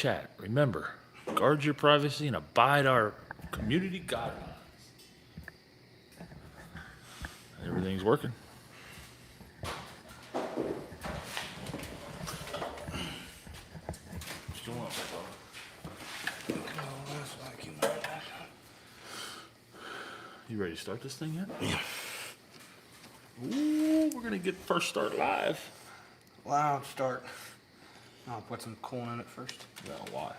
Chat, remember, guard your privacy and abide our community guidelines. Everything's working. Still on, you ready to start this thing yet? Yeah. Ooh, we're gonna get first start live. Loud start. I'll put some coolant in it first. Well, why?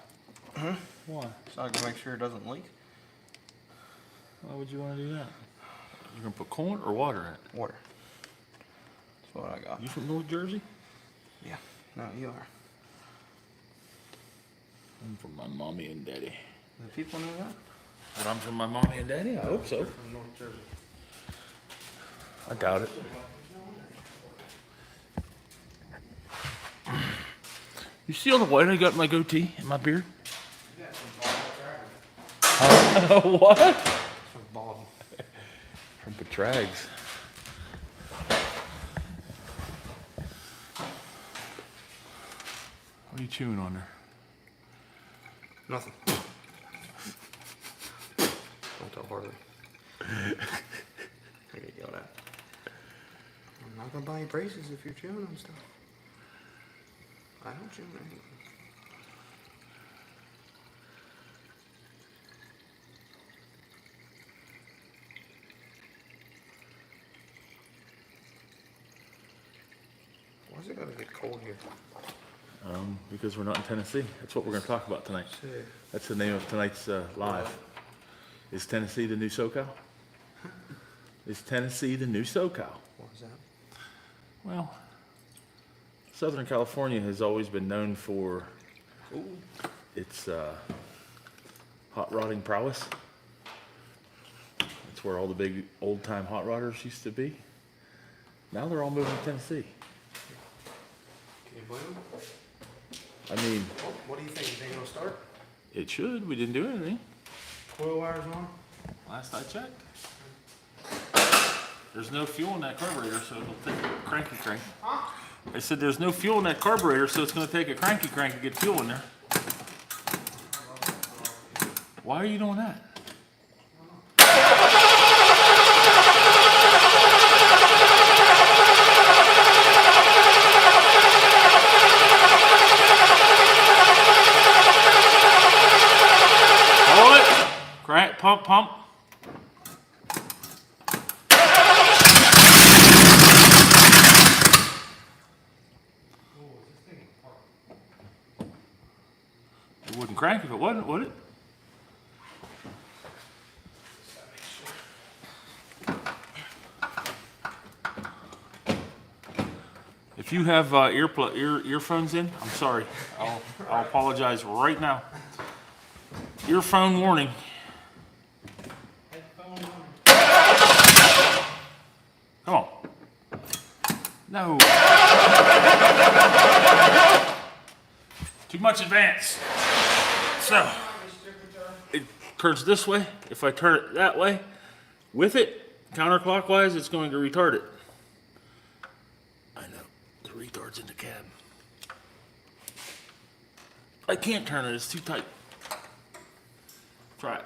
Huh? Why? So I can make sure it doesn't leak. Why would you want to do that? You're gonna put coolant or water in it? Water. That's what I got. You from North Jersey? Yeah. No, you are. I'm from my mommy and daddy. The people know that? But I'm from my mommy and daddy? I hope so. From North Jersey. I doubt it. You see all the white I got in my goatee and my beard? Yeah, some bald What? Some bald. From Petrags. What are you chewing on there? Nothing. Don't tell Harley. I get yelled at. I'm not gonna buy you braces if you're chewing on stuff. I don't chew anything. Why's it gotta get cold here? Because we're not in Tennessee. That's what we're going to talk about tonight. That's the name of tonight's live. Is Tennessee the new SoCal? Is Tennessee the new SoCal? What was that? Well, Southern California has always been known for its hot rodding prowess. That's where all the big old-time hot rodders used to be. Now they're all moving to Tennessee. Can you blame them? I mean, What do you think? You think it'll start? it should. We didn't do anything. Coil wires on? Last I checked. There's no fuel in that carburetor, so it'll take a cranky crank. Huh? I said there's no fuel in that carburetor, so it's going to take a cranky crank to get fuel in there. Why are you doing that? Hold it. Crank, pump, pump. It wouldn't crank if it wasn't, would it? If you have earphones in, I'm sorry. I'll apologize right now. Earphone warning. Come on. No. Too much advance. So, it turns this way. If I turn it that way, with it, counterclockwise, it's going to retard it. I know. The retard's in the cab. I can't turn it. It's too tight. Try it.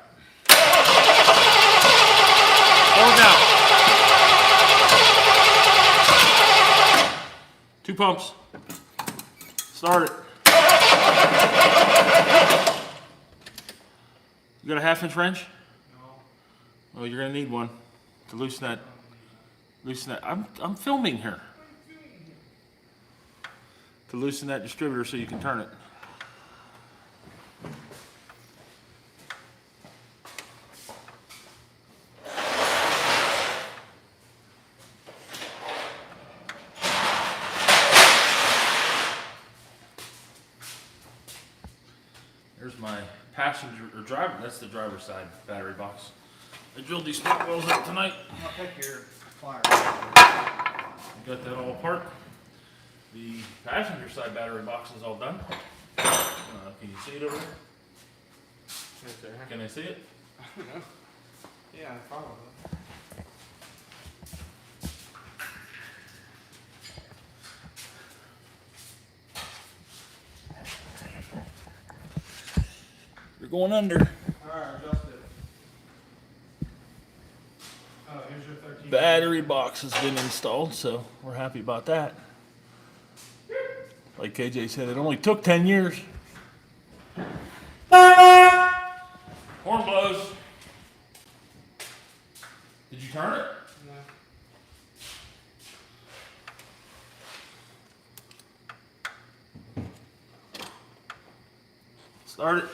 Hold it down. 2 pumps. Start it. You got a 1/2-inch wrench? No. Well, you're gonna need one to loosen that. Loosen that. I'm filming here. To loosen that distributor so you can turn it. There's my passenger or driver. That's the driver's side battery box. I drilled these spot wells up tonight. I'll take your pliers. Got that all apart. The passenger side battery box is all done. Can you see it over there? Right there. Can I see it? Yeah, probably. You're going under. Alright, adjust it. Oh, here's your 13. Battery box has been installed, so we're happy about that. Like KJ said, it only took 10 years. Horn blows. Did you turn it? No. Start it.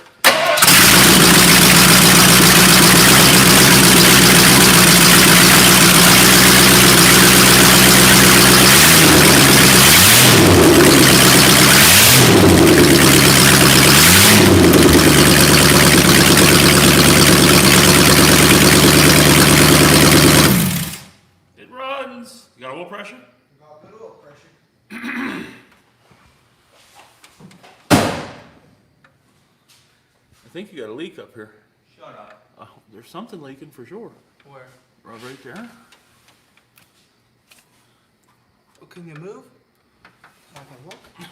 It runs. You got oil pressure? Got good oil pressure. I think you got a leak up here. Shut up. Oh, there's something leaking for sure. Where? Right there. Oh, can you move? I can look. I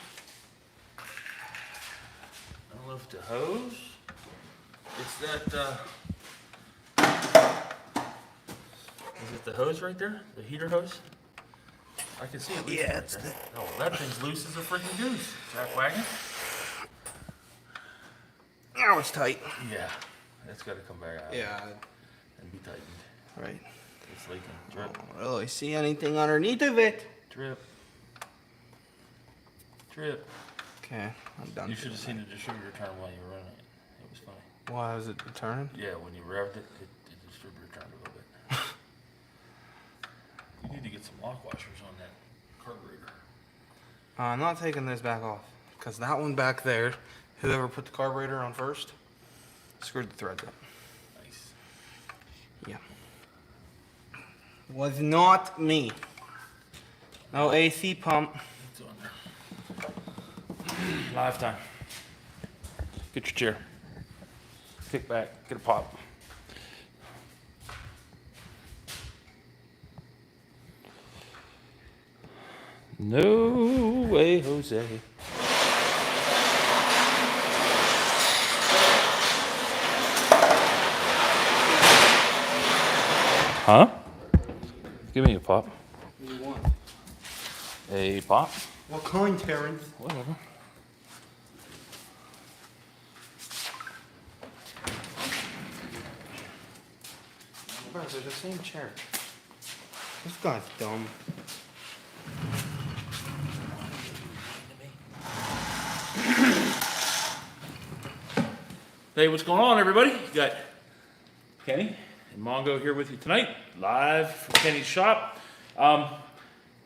don't know if the hose. It's that. Is it the hose right there? The heater hose? I can see it. Yeah, right it's there. Oh, that thing's loose as a freaking goose. Jack wagon. Now it's tight. Yeah, that's got to come back out. Yeah. And be tightened. Right. It's leaking. I Drip. don't really see anything underneath of it. Drip. Drip. Okay, I'm done. You should have seen the distributor turn while you were running it. It was funny. Why is it turning? Yeah, when you revved it, the distributor turned a little bit. You need to get some lock washers on that carburetor. I'm not taking this back off because that one back there, whoever put the carburetor on first, screwed the threads up. Nice. Yeah. Was not me. No AC pump. It's on there. Live time. Get your chair. Kick back. Get a pop. No way, Jose. Huh? Give me a pop. What do you want? A pop? What kind, Terrence? Whatever. Bro, they're the same chair. This guy's dumb. Hey, what's going on, everybody? You got Kenny and Mongo here with you tonight, live from Kenny's shop.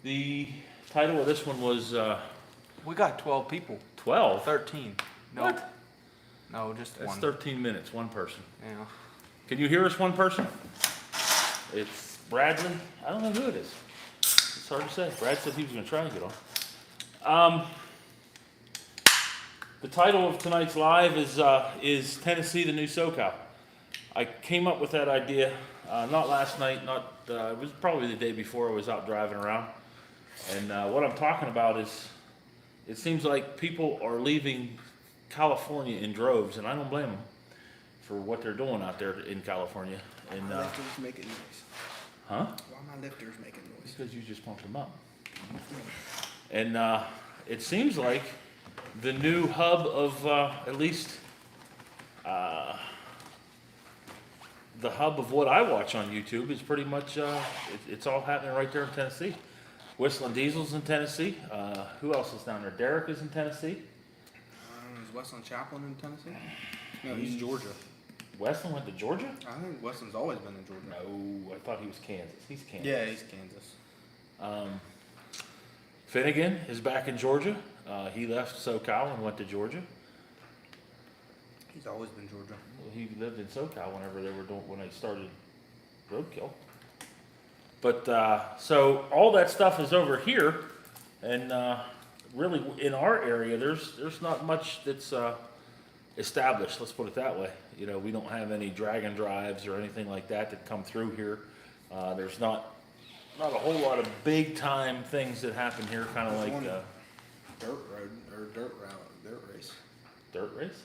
The title of this one was We got 12 people. 12. 13. No. What? No, just That's one. 13 minutes, one person. Yeah. Can you hear us, one person? It's Bradley. I don't know who it is. It's hard to say. Brad said he was going to try and get on. The title of tonight's live is Tennessee, the New SoCal. I came up with that idea not last night, it was probably the day before. I was out driving around, and what I'm talking about is, it seems like people are leaving California in droves, and I don't blame them for what they're doing out there in California. And Why my lifters making noise? huh? Why my lifters making noise? Because you just pumped them up. And it seems like the new hub of at least the hub of what I watch on YouTube is pretty much it's all happening right there in Tennessee. Whistling Diesel's in Tennessee. Who else is down there? Derrick is in Tennessee. Is Westland Chaplin in Tennessee? No, he's Georgia. Westland went to Georgia? I think Westland's always been in Georgia. No, I thought he was Kansas. He's Kansas. Yeah, he's Kansas. Finnegan is back in Georgia. He left SoCal and went to Georgia. He's always been Georgia. Well, he lived in SoCal when they started Roadkill. But so all that stuff is over here, and really in our area, there's not much that's established. Let's put it that way. You know, we don't have any drag and drives or anything like that come through here. There's not a whole lot of big time things that happen here, kind of like Dirt road or dirt race. dirt race.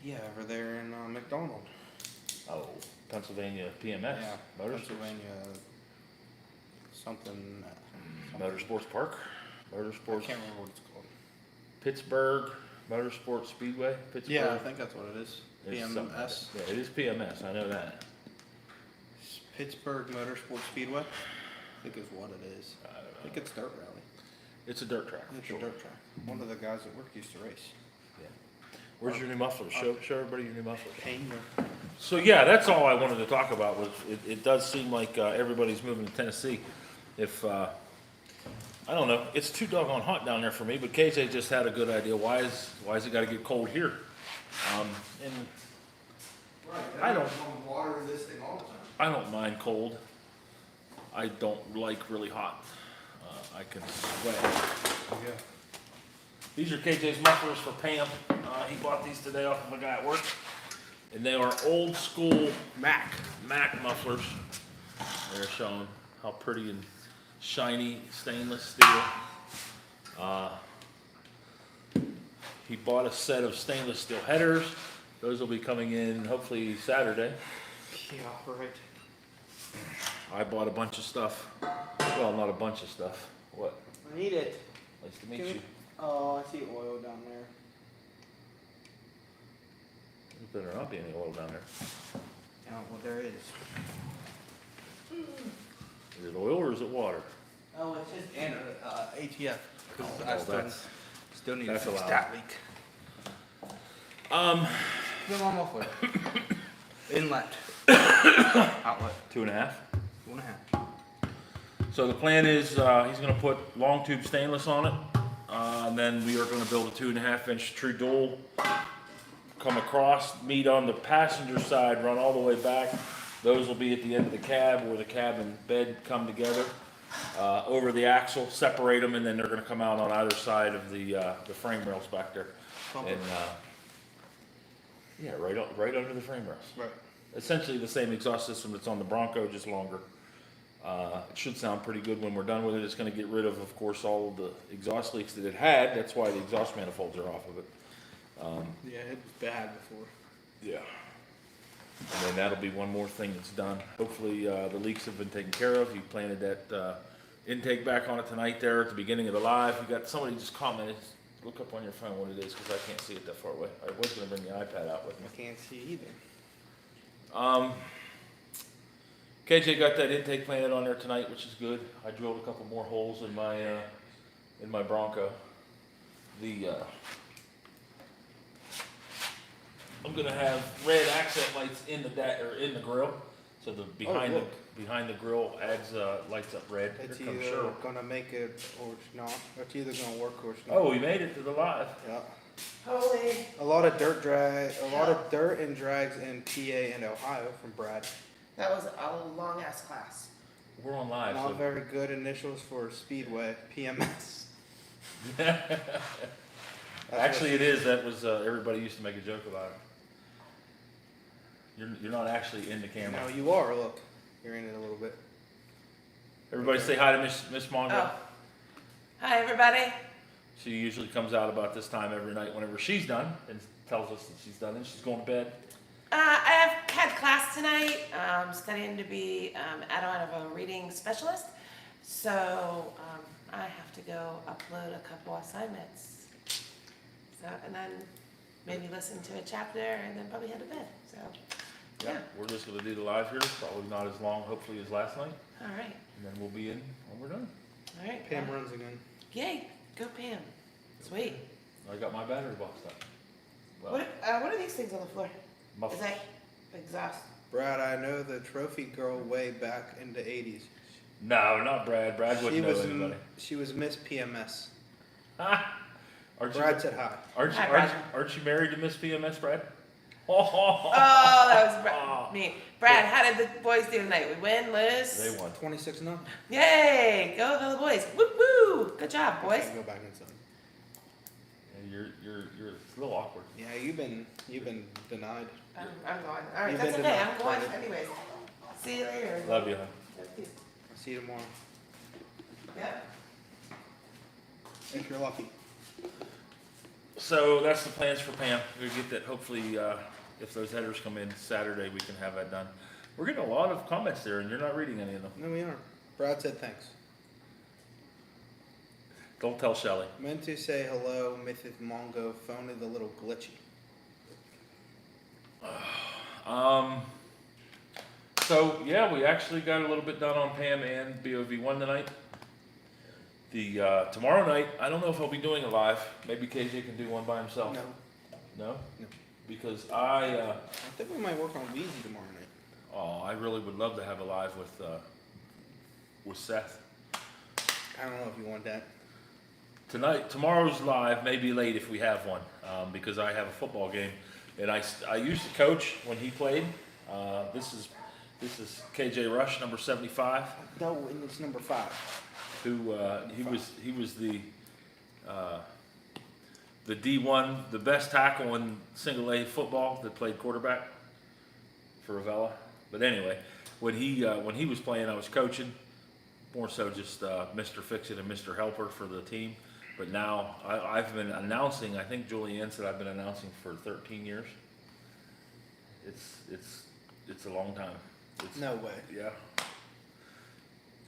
Yeah, over there in McDonald. Oh, Pennsylvania PMS. Yeah, Pennsylvania. Something. Motorsports Park. I Motorsports. can't remember what it's called. Pittsburgh Motorsports Speedway. Pittsburgh. Yeah, I think that's what it is. It's something like PMS. that. Yeah, it is PMS. I know that. Pittsburgh Motorsports Speedway. I think is what it is. I think it's dirt rally. It's a dirt track. It's Sure. a dirt track. One of the guys at work used to race. Yeah. Where's your new mufflers? Show everybody your new mufflers. Keny. So yeah, that's all I wanted to talk about. Was it does seem like everybody's moving to Tennessee. If I don't know, it's too doggone hot down there for me. But KJ just had a good idea. Why is it got to get cold here? And I don't water this thing all the time. I don't mind cold. I don't like really hot. I can sweat. Yeah. These are KJ's mufflers for Pam. He bought these today off of a guy at work. And they are old school Mac mufflers. They're showing how pretty and shiny stainless steel. He bought a set of stainless steel headers. Those will be coming in hopefully Saturday. Yeah, right. I bought a bunch of stuff. Well, not a bunch of stuff. What? I need it. Nice to meet Give you. me- Oh, I see oil down there. There better not be any oil down there. Yeah, well, there is. Is it oil or is it water? Oh, it's just and ATF. Because Oh, I that's- still need that's to fix allowed. that leak. Put them off with inlet. Outlet. 2.5. 2.5. So the plan is he's going to put long tube stainless on it, and then we are going to build a 2.5-inch true dual, come across, meet on the passenger side, run all the way back. Those will be at the end of the cab where the cab and bed come together. Over the axle, separate them, and then they're going to come out on either side of the frame rails back there. And yeah, right under the frame rails. Right. Essentially the same exhaust system that's on the Bronco, just longer. It should sound pretty good when we're done with it. It's going to get rid of course, all of the exhaust leaks that it had. That's why the exhaust manifolds are off of it. Yeah, it was bad before. Yeah. And then that'll be one more thing that's done. Hopefully the leaks have been taken care of. You planted that intake back on it tonight there at the beginning of the live. You got somebody just commented. Look up on your phone what it is because I can't see it that far away. I was going to bring the iPad out with me. I can't see either. KJ got that intake planted on there tonight, which is good. I drilled a couple more holes in my Bronco. I'm gonna have red accent lights in the grill, so the behind the grill adds lights up red. It's Here comes either Cheryl. gonna make it or it's not. It's either gonna work or it's not. Oh, we made it to the live. Yeah. Holy. A lot of dirt and drags in PA and Ohio from Brad. That was a long ass class. We're on live. Not So. very good initials for Speedway, PMS. Actually, it is. That was everybody used to make a joke about it. You're not actually in the camera. No, you are. Look, you're in it a little bit. Everybody say hi to Miss Mongo. Oh. Hi, everybody. She usually comes out about this time every night whenever she's done and tells us that she's done and she's going to bed. I have had class tonight. Studying to be out of a reading specialist. So I have to go upload a couple assignments. So and then maybe listen to a chapter and then probably head to bed. So yeah. We're just going to do the live here. Probably not as long, hopefully, as last night. All right. And then we'll be in when we're done. All right. Pam runs again. Yay. Go Pam. Sweet. I got my battery box done. Well, What are these things on the floor? mufflers. Is that exhaust? Brad, I know the trophy girl way back in the 80s. No, not Brad. Brad wouldn't know anybody. She was Miss PMS. Aren't Brad you, said hi. aren't you married to Miss PMS, Brad? Oh, that was Oh. me. Brad, how did the boys do tonight? We win, lose? They won. 26-0. Yay! Go the boys. Woo woo! Good job, boys. Go back inside. And you're it's a little awkward. Yeah, you've been denied. I'm going. All right, You've that's been okay. denied. I'm going anyways. See you later. Love you, hon. I'll see you tomorrow. Yeah. If you're lucky. So that's the plans for Pam. We'll get that, hopefully, if those headers come in Saturday, we can have that done. We're getting a lot of comments there, and you're not reading any of them. No, we aren't. Brad said thanks. Don't tell Shelly. Meant to say hello, Mrs. Mongo. Phone is a little glitchy. So yeah, we actually got a little bit done on Pam and BOV1 tonight. The tomorrow night, I don't know if I'll be doing it live. Maybe KJ can do one by himself. No. No? No. Because I think we might work on Weezy tomorrow night. I really would love to have a live with Seth. I don't know if you want that. Tomorrow's live, may be late if we have one, because I have a football game, and I used to coach when he played. This is KJ Rush, number 75. No, and it's number 5. Who he was the D1, the best tackle in single A football that played quarterback for Avella. But anyway, when he was playing, I was coaching, more so just Mr. Fix-It and Mr. Helper for the team. But now I've been announcing. I think Julianne said I've been announcing for 13 years. It's a long time. No way. Yeah,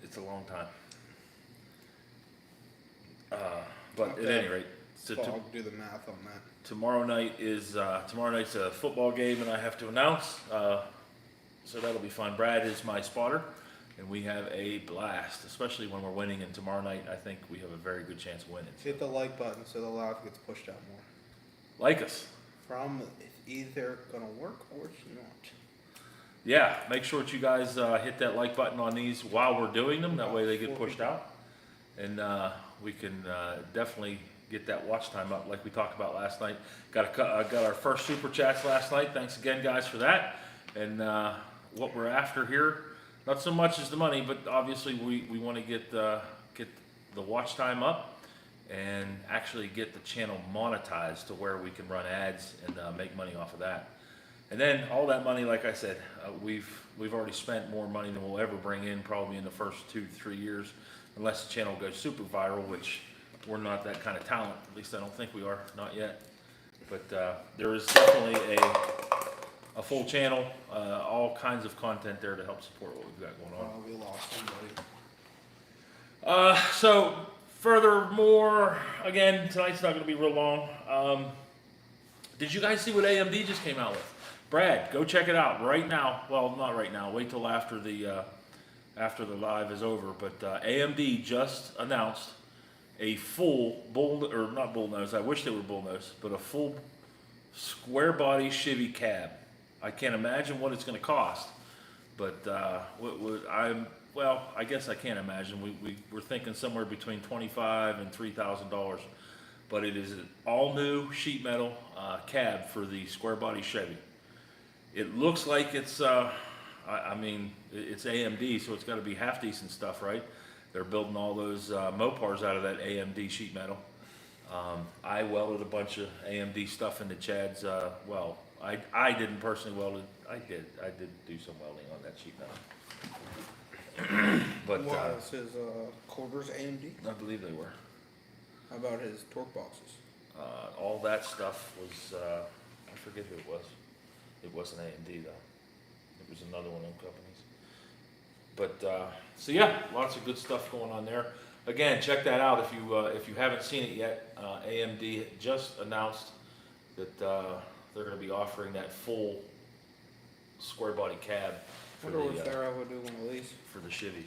it's a long time. But Okay. at any rate, So I'll do the math on that. tomorrow night's a football game, and I have to announce. So that'll be fun. Brad is my spotter, and we have a blast, especially when we're winning. And tomorrow night, I think we have a very good chance of winning. Hit the like button so the live gets pushed out more. Like us. It's either gonna work or it's not. Yeah, make sure that you guys hit that like button on these while we're doing them. That way they get pushed out. And we can definitely get that watch time up like we talked about last night. Got our first super chats last night. Thanks again, guys, for that. And what we're after here, not so much as the money, but obviously we want to get the watch time up and actually get the channel monetized to where we can run ads and make money off of that. And then all that money, like I said, we've already spent more money than we'll ever bring in probably in the first 2 to 3 years, unless the channel goes super viral, which we're not that kind of talent. At least I don't think we are, not yet. But there is definitely a full channel, all kinds of content there to help support what we've got going on. We lost somebody. So furthermore, again, tonight's not going to be real long. Did you guys see what AMD just came out with? Brad, go check it out right now. Well, not right now. Wait till after the live is over. But AMD just announced a full not bullnose. I wish they were bullnose, but a full square body Chevy cab. I can't imagine what it's going to cost, but I guess I can't imagine. We're thinking somewhere between $2,500 and $3,000. But it is an all-new sheet metal cab for the square body Chevy. It looks like it's, it's AMD, so it's got to be half decent stuff, right? They're building all those Mopars out of that AMD sheet metal. I welded a bunch of AMD stuff into Chad's. I didn't personally weld it. I did do some welding on that sheet metal. But Was his quarters AMD? I believe they were. How about his torque boxes? All that stuff was, I forget who it was. It wasn't AMD though. It was another one of them companies. But, so yeah, lots of good stuff going on there. Again, check that out if you haven't seen it yet. AMD just announced that they're going to be offering that full square body cab I wonder if they're ever doing one of these. for the Chevys.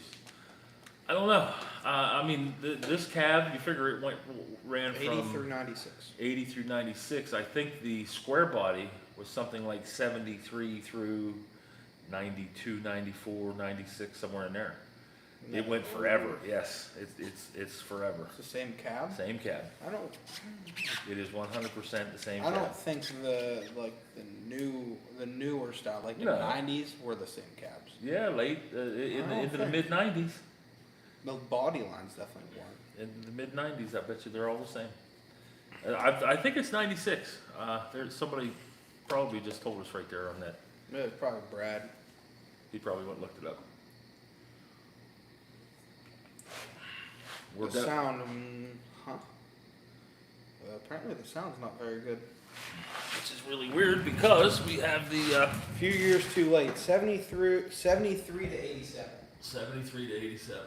I don't know. This cab, you figure it ran from 80 through 96. 80 through 96. I think the square body was something like 73 through 92, 94, 96, somewhere in there. It went forever. Yes, it's forever. It's the same cab? Same cab. It is 100% the same I cab. don't think the newer style, like the No. 90s, were the same cabs. Yeah, late into the think. mid 90s. The body lines definitely weren't. In the mid 90s, I bet you they're all the same. I think it's 96. There's somebody probably just told us right there on that. It was probably Brad. He probably went and looked it up. The sound, huh? Apparently the sound's not very good. Which is really weird because we have the A few years too late. 73 to 87. 73 to 87.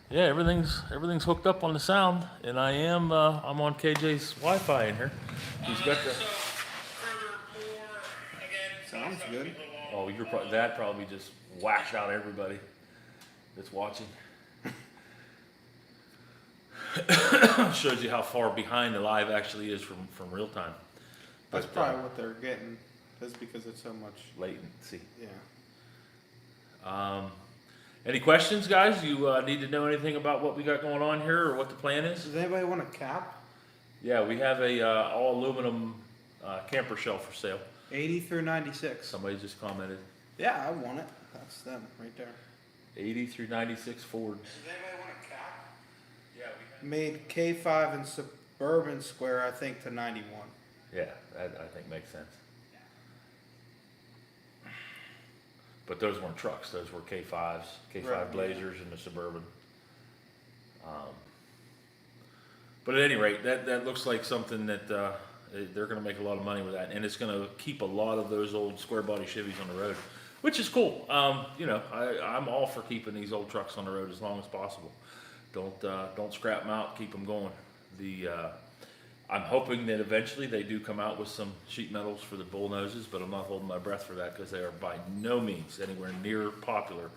Yeah, everything's hooked up on the sound, and I'm on KJ's Wi-Fi in here. He's got the. Sounds good. Oh, that probably just whacked out everybody that's watching. Shows you how far behind the live actually is from real time. That's But, probably what they're getting. That's because it's so much. latency. Yeah. Any questions, guys? You need to know anything about what we got going on here or what the plan is? Does anybody want a cap? Yeah, we have a all aluminum camper shell for sale. 80 through 96. Somebody just commented. Yeah, I want it. That's them right there. 80 through 96 Ford. Does anybody want a cap? Yeah, we Made K5 and Suburban Square, I think, to 91. Yeah, that I think makes sense. But those weren't trucks; those were K5s, K5 Right, Blazers, and the Suburban. But at any rate, that looks like something that they're going to make a lot of money with that, and it's going to keep a lot of those old square body Chevys on the road, which is cool. I'm all for keeping these old trucks on the road as long as possible. Don't scrap them out, keep them going. I'm hoping that eventually they do come out with some sheet metals for the bull noses, but I'm not holding my breath for that because they are by no means anywhere near popular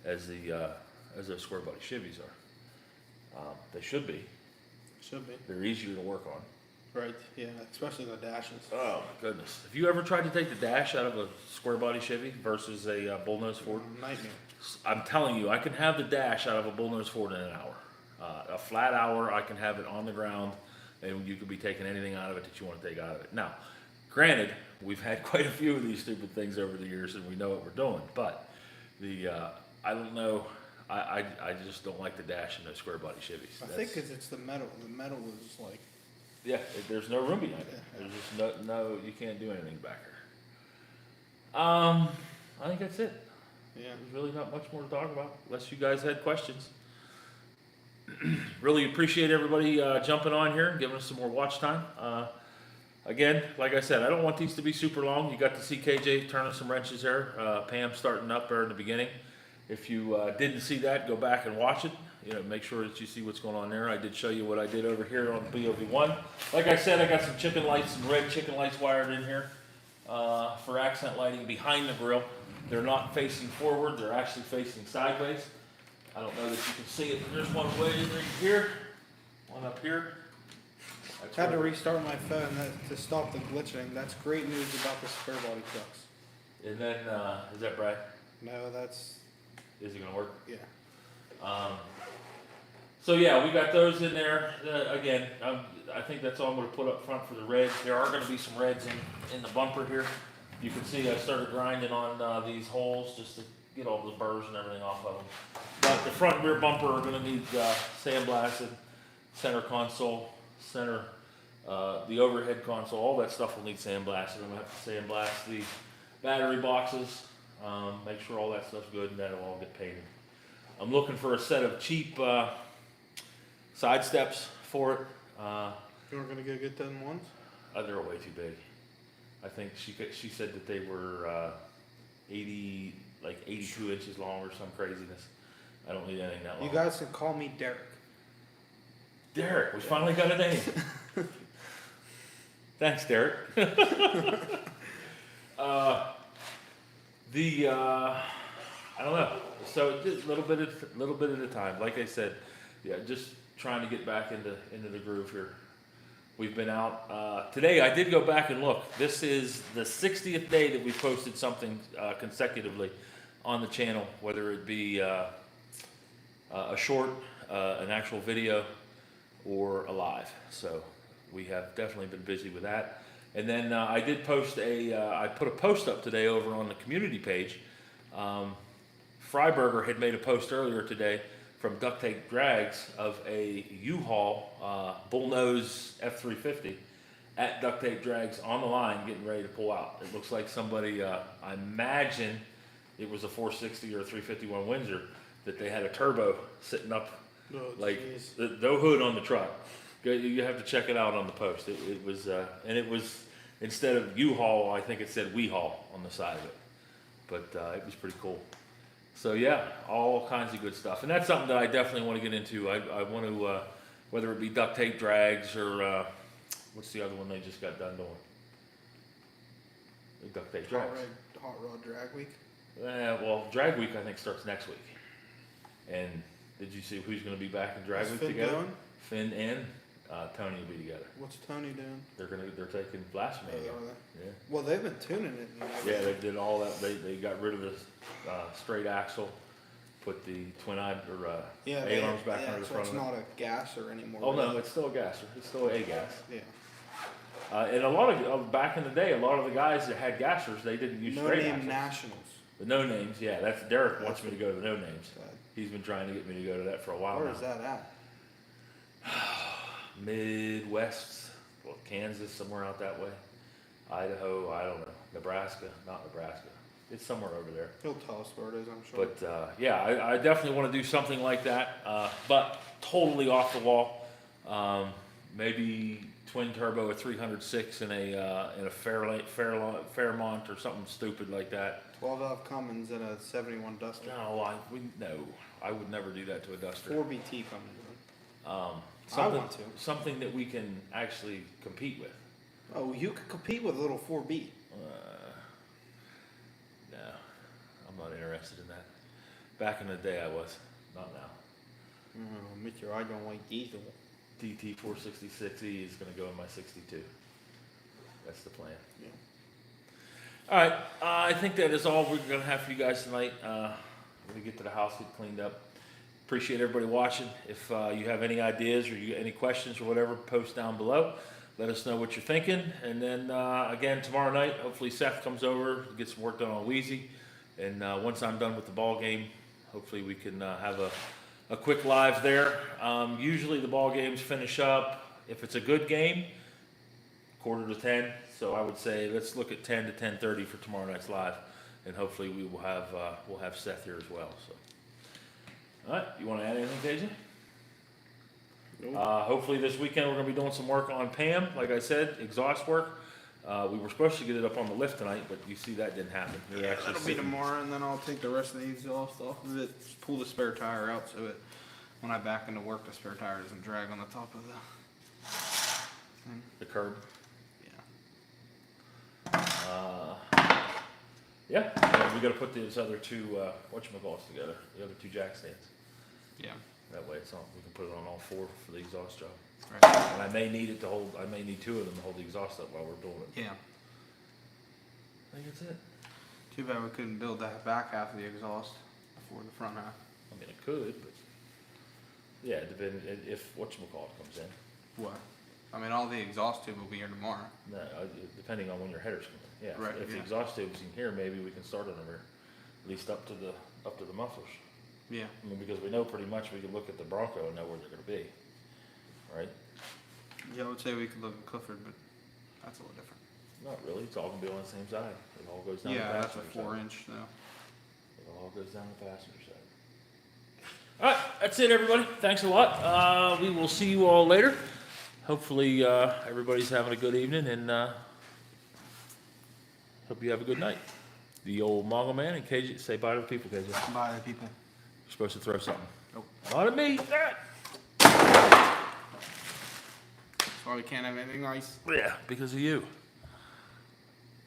as those square body Chevys are. They should be. Should be. They're easier to work on. Right, yeah, especially the dashes. Oh my goodness! Have you ever tried to take the dash out of a square body Chevy versus a bullnose Ford? Nightmare. I'm telling you, I can have the dash out of a bullnose Ford in an hour. A flat hour, I can have it on the ground, and you could be taking anything out of it that you want to take out of it. Now, granted, we've had quite a few of these stupid things over the years, and we know what we're doing. But I don't know. I just don't like the dash in those square body Chevys. I think because it's the metal. The metal is like. Yeah, there's no room behind it. There's just no, you can't do anything back there. I think that's it. Yeah. There's really not much more to talk about, unless you guys had questions. Really appreciate everybody jumping on here and giving us some more watch time. Again, like I said, I don't want these to be super long. You got to see KJ turning some wrenches there. Pam starting up there in the beginning. If you didn't see that, go back and watch it. Make sure that you see what's going on there. I did show you what I did over here on the BOV1. Like I said, I got some chicken lights, some red chicken lights wired in here for accent lighting behind the grill. They're not facing forward, they're actually facing sideways. I don't know that you can see it, but there's one way right here, one up here. Had to restart my phone to stop the glitching. That's great news about the square body trucks. And then, is that Brad? No, that's. Is it gonna work? Yeah. So yeah, we got those in there. Again, I think that's all I'm going to put up front for the reds. There are going to be some reds in the bumper here. You can see I started grinding on these holes just to get all the burrs and everything off of them. But the front and rear bumper are going to need sandblasted, center console, the overhead console, all that stuff will need sandblasted. I'm going to have to sandblast the battery boxes, make sure all that stuff's good, and that'll all get painted. I'm looking for a set of cheap side steps for it. You weren't gonna go get them ones? They're way too big. I think she said that they were 82 inches long or some craziness. I don't need anything that long. You guys can call me Derrick. Derrick, we finally got a name. Thanks, Derrick. I don't know. So just a little bit at a time. Like I said, yeah, just trying to get back into the groove here. We've been out today. I did go back and look. This is the 60th day that we posted something consecutively on the channel, whether it be a short, an actual video, or a live. So we have definitely been busy with that. And then I did post I put a post up today over on the community page. Freiberger had made a post earlier today from Duct Tape Drags of a U-Haul bullnose F350 at Duct Tape Drags on the line getting ready to pull out. It looks like somebody, I imagine it was a 460 or a 351 Windsor, that they had a turbo sitting up, Oh, like geez. no hood on the truck, You have to check it out on the post. It was, and it was, instead of U-Haul, I think it said We Haul on the side of it. But it was pretty cool. So yeah, all kinds of good stuff. And that's something that I definitely want to get into. I want to, whether it be duct tape drags or, what's the other one they just got done doing? The duct tape drags. Hot Rod Drag Week. Well, drag week I think starts next week. And did you see who's going to be back in drag week Finn together? doing? Finn and Tony will be together. What's Tony doing? They're taking blasphemy. Oh, again. are they? Yeah. Well, they've been tuning it. And Yeah, they did all that. They got rid of the straight axle, put the twin eye or A-arms back under the so front it's of it. not a gasser anymore. Oh no, really. it's still a gasser. It's still a gas. Yeah. And a lot of back in the day, a lot of the guys that had gassers, they didn't use No straight name axles. Nationals. The no names, yeah. That's Derrick wants me to go to the no names. Good. He's been trying to get me to go to that for a while Where now. is that at? Midwest, well, Kansas, somewhere out that way. Idaho, I don't know. Nebraska, not Nebraska. It's somewhere over there. He'll tell us where it is, I'm sure. But yeah, I definitely want to do something like that. But totally off the wall. Maybe twin turbo, a 306 in a Fairmont or something stupid like that. 12 Valve Cummins and a 71 Duster. No, I would never do that to a Duster. 4BT Cummins. I Something, want to. something that we can actually compete with. Oh, you could compete with a little 4B. No, I'm not interested in that. Back in the day, I was. Not now. Mr. I don't like diesel. DT 466E is going to go in my 62. That's the plan. Yeah. All right, I think that is all we're going to have for you guys tonight. We're going to get to the house, get cleaned up. Appreciate everybody watching. If you have any ideas or any questions or whatever, post down below. Let us know what you're thinking. And then, again, tomorrow night, hopefully Seth comes over, get some work done on Wheezy. And once I'm done with the ball game, hopefully we can have a quick live there. Usually the ball games finish up, if it's a good game, 9:45. So I would say let's look at 10 to 10:30 for tomorrow night's live, and hopefully we will have we'll have Seth here as well. So, all right, you want to add anything, KJ? Hopefully this weekend we're going to be doing some work on Pam. Like I said, exhaust work. We were supposed to get it up on the lift tonight, but you see that didn't happen. We were actually That'll be sitting- tomorrow, and then I'll take the rest of the exhaust off of it. Just pull the spare tire out so it, when I back into work, the spare tire doesn't drag on the top of the thing. the curb. Yeah. Yeah, and we got to put these other two whatchamacallits together. The other two jack stands. Yeah. That way it's on. We can put it on all four for the exhaust job. Right. And I may need it to hold. I may need two of them to hold the exhaust up while we're doing it. Yeah. I think that's it. Too bad we couldn't build that back half of the exhaust before the front half. I mean, it could, but yeah, depending if whatchamacallit comes in. What? I mean, all the exhaust tube will be here tomorrow. No, depending on when your headers come in. Yeah. Right, If the yeah. exhaust tube's in here, maybe we can start on there, at least up to the mufflers. Yeah. I mean, because we know pretty much we can look at the Bronco and know where they're going to be, right? Yeah, I would say we could look at Clifford, but that's a little different. Not really. It's all going to be on the same side. It all goes down Yeah, the that's a passenger 4-inch though. It all goes down the passenger side. All right, that's it, everybody. Thanks a lot. We will see you all later. Hopefully, everybody's having a good evening, and hope you have a good night. The old Mongo man and KJ, say bye to the people, KJ. Bye, people. You're supposed to throw something. Nope. Not at me. That's why we can't have anything nice. Yeah, because of you.